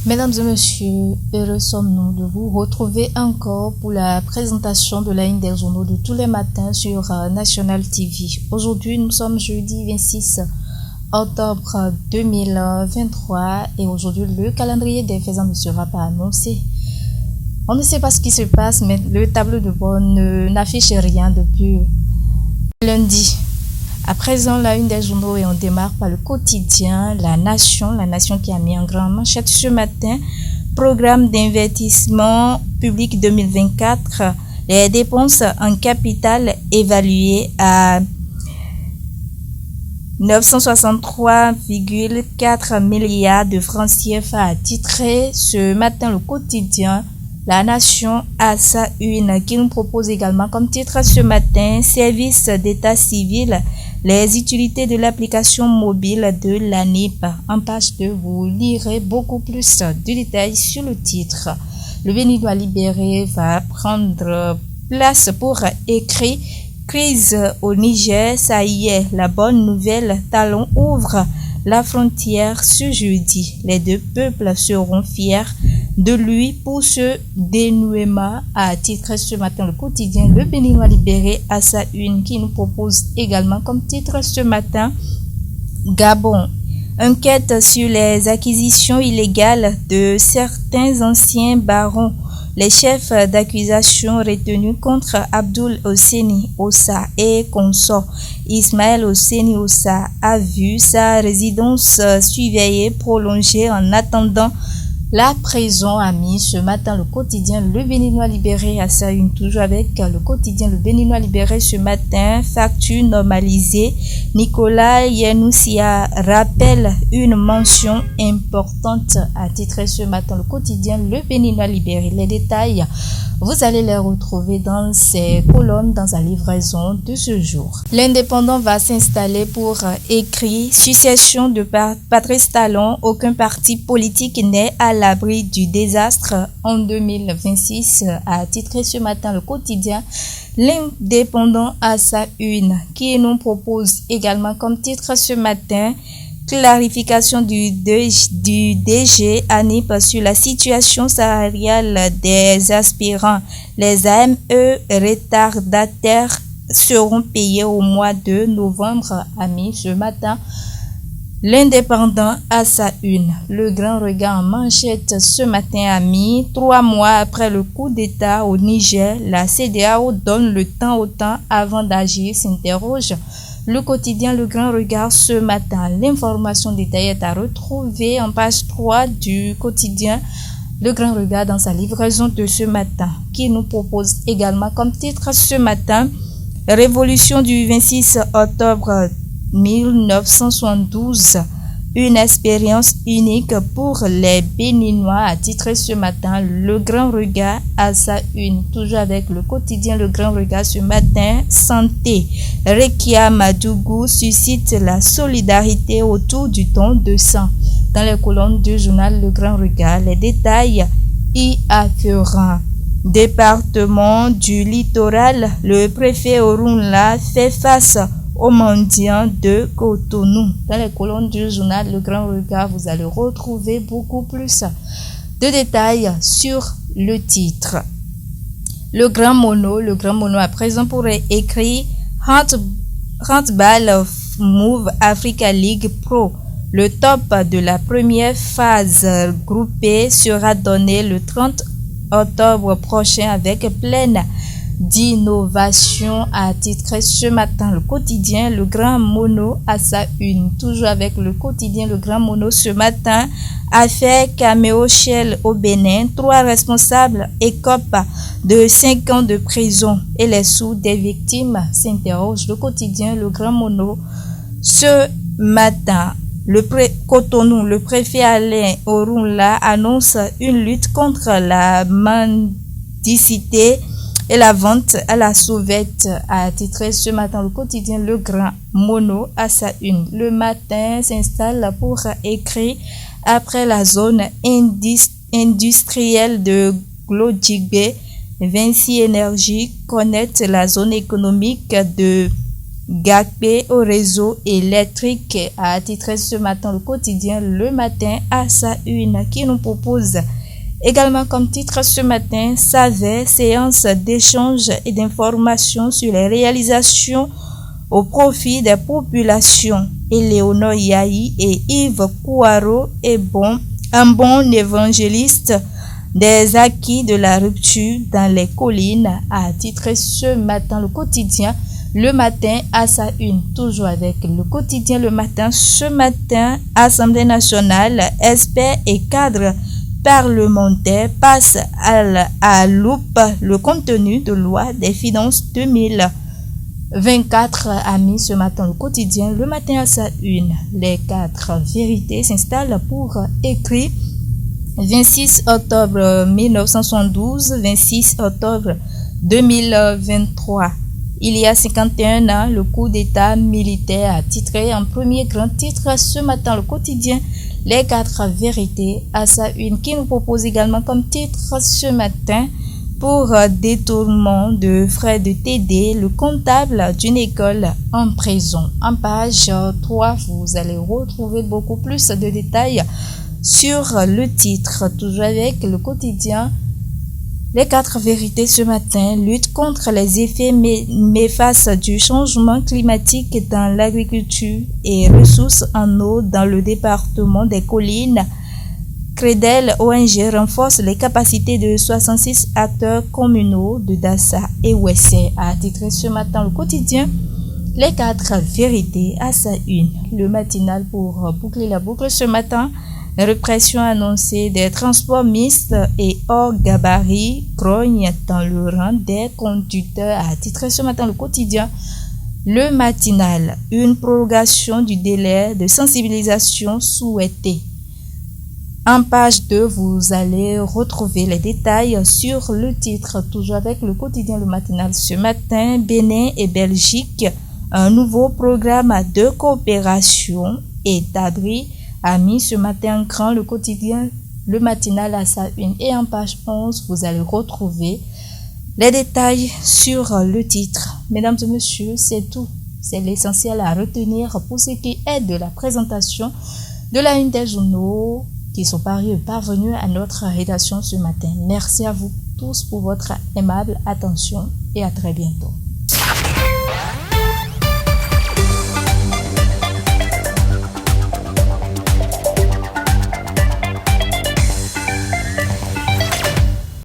Mesdames et messieurs, heureux sommes-nous de vous retrouver encore pour la présentation de la ligne des journaux de tous les matins sur National TV. Aujourd'hui, nous sommes jeudi 26 octobre 2023 et aujourd'hui, le calendrier des faits ne sera pas annoncé. On ne sait pas ce qui se passe, mais le tableau de bord n'affiche rien depuis lundi. À présent, la une des journaux et on démarre par le quotidien La Nation qui a mis en grande manchette ce matin. Programme d'investissement public 2024, les dépenses en capital évaluées à 963,4 milliards de francs CFA a titré ce matin le quotidien La Nation à sa une qui nous propose également comme titre ce matin Service d'état civil, les utilités de l'application mobile de l'ANIP. En page 2, vous lirez beaucoup plus de détails sur le titre. Le Béninois libéré va prendre place pour écrire Crise au Niger, ça y est, la bonne nouvelle, Talon ouvre la frontière ce jeudi. Les deux peuples seront fiers de lui pour ce dénouement, a titré ce matin le quotidien Le Béninois libéré à sa une qui nous propose également comme titre ce matin Gabon. Enquête sur les acquisitions illégales de certains anciens barons. Les chefs d'accusation retenus contre Abdoul Hosseini Ossa et consort Ismaël Hosseini Ossa a vu sa résidence surveillée prolongée en attendant la prison, a mis ce matin le quotidien Le Béninois libéré à sa une, toujours avec le quotidien Le Béninois libéré ce matin, facture normalisée. Nicolas Yanoussia rappelle une mention importante, a titré ce matin le quotidien Le Béninois libéré. Les détails, vous allez les retrouver dans ces colonnes dans la livraison de ce jour. L'Indépendant va s'installer pour écrire succession de Patrice Talon. Aucun parti politique n'est à l'abri du désastre en 2026, a titré ce matin le quotidien L'Indépendant à sa une qui nous propose également comme titre ce matin clarification du DG ANIP sur la situation salariale des aspirants. Les AME retardataires seront payés au mois de novembre, a mis ce matin L'Indépendant à sa une. Le grand regard en manchette ce matin a mis 3 mois après le coup d'État au Niger, la CEDEAO donne le temps au temps avant d'agir, s'interroge le quotidien Le Grand Regard ce matin. L'information détaillée est à retrouver en page 3 du quotidien Le Grand Regard dans sa livraison de ce matin, qui nous propose également comme titre ce matin Révolution du 26 octobre 1972, une expérience unique pour les Béninois, a titré ce matin Le Grand Regard à sa une, toujours avec le quotidien Le Grand Regard ce matin. Santé, Rekia Madougou suscite la solidarité autour du don de sang. Dans les colonnes du journal Le Grand Regard, les détails y afférents. Département du littoral, le préfet Orunla fait face aux mendiants de Cotonou. Dans les colonnes du journal Le Grand Regard, vous allez retrouver beaucoup plus de détails sur le titre. Le Grand Mono à présent pourrait écrire Handball Move Africa League Pro. Le top de la première phase groupée sera donné le 30 octobre prochain avec pleine d'innovation, a titré ce matin le quotidien Le Grand Mono à sa une, toujours avec le quotidien Le Grand Mono ce matin. Affaire Caméo Shell au Bénin, 3 responsables écopent de 5 ans de prison et les sous des victimes, s'interroge le quotidien Le Grand Mono ce matin. Cotonou, le préfet Alain Orunla annonce une lutte contre la mendicité et la vente à la sauvette, a titré ce matin le quotidien Le Grand Mono à sa une. Le matin s'installe pour écrire après la zone industrielle de Glodjigbe, Vinci Énergie connaît la zone économique de Gapé au réseau électrique, a titré ce matin le quotidien Le Matin à sa une, qui nous propose également comme titre ce matin Savait, séance d'échange et d'information sur les réalisations au profit des populations. Éléonore Yahi et Yves Kouaro est un bon évangéliste des acquis de la rupture dans les collines, a titré ce matin le quotidien Le Matin à sa une. Toujours avec le quotidien Le Matin, ce matin, Assemblée nationale, experts et cadres parlementaires passent à loupe le contenu de loi des finances 2024, a mis ce matin le quotidien Le Matin à sa une. Les 4 vérités s'installent pour écrire 26 octobre 1972, 26 octobre 2023. Il y a 51 ans, le coup d'État militaire, a titré en premier grand titre ce matin le quotidien Les 4 vérités à sa une, qui nous propose également comme titre ce matin pour détournement de frais de TD, le comptable d'une école en prison. En page 3, vous allez retrouver beaucoup plus de détails sur le titre, toujours avec le quotidien Les 4 vérités ce matin. Lutte contre les effets néfastes du changement climatique dans l'agriculture et ressources en eau dans le département des collines. Credel ONG renforce les capacités de 66 acteurs communaux de Dassa et Ouessé, a titré ce matin le quotidien Les 4 vérités à sa une. Le matinal pour boucler la boucle ce matin. Répression annoncée des transports mixtes et hors gabarit grogne dans le rang des conducteurs, a titré ce matin le quotidien Le Matinal. Une prorogation du délai de sensibilisation souhaitée. En page 2, vous allez retrouver les détails sur le titre, toujours avec le quotidien Le Matinal ce matin. Bénin et Belgique, un nouveau programme de coopération établi, a mis ce matin en grand le quotidien Le Matinal à sa une. Et en page 11, vous allez retrouver les détails sur le titre. Mesdames et messieurs, c'est tout. C'est l'essentiel à retenir pour ce qui est de la présentation de la une des journaux qui sont parvenus à notre rédaction ce matin. Merci à vous tous pour votre aimable attention et à très bientôt.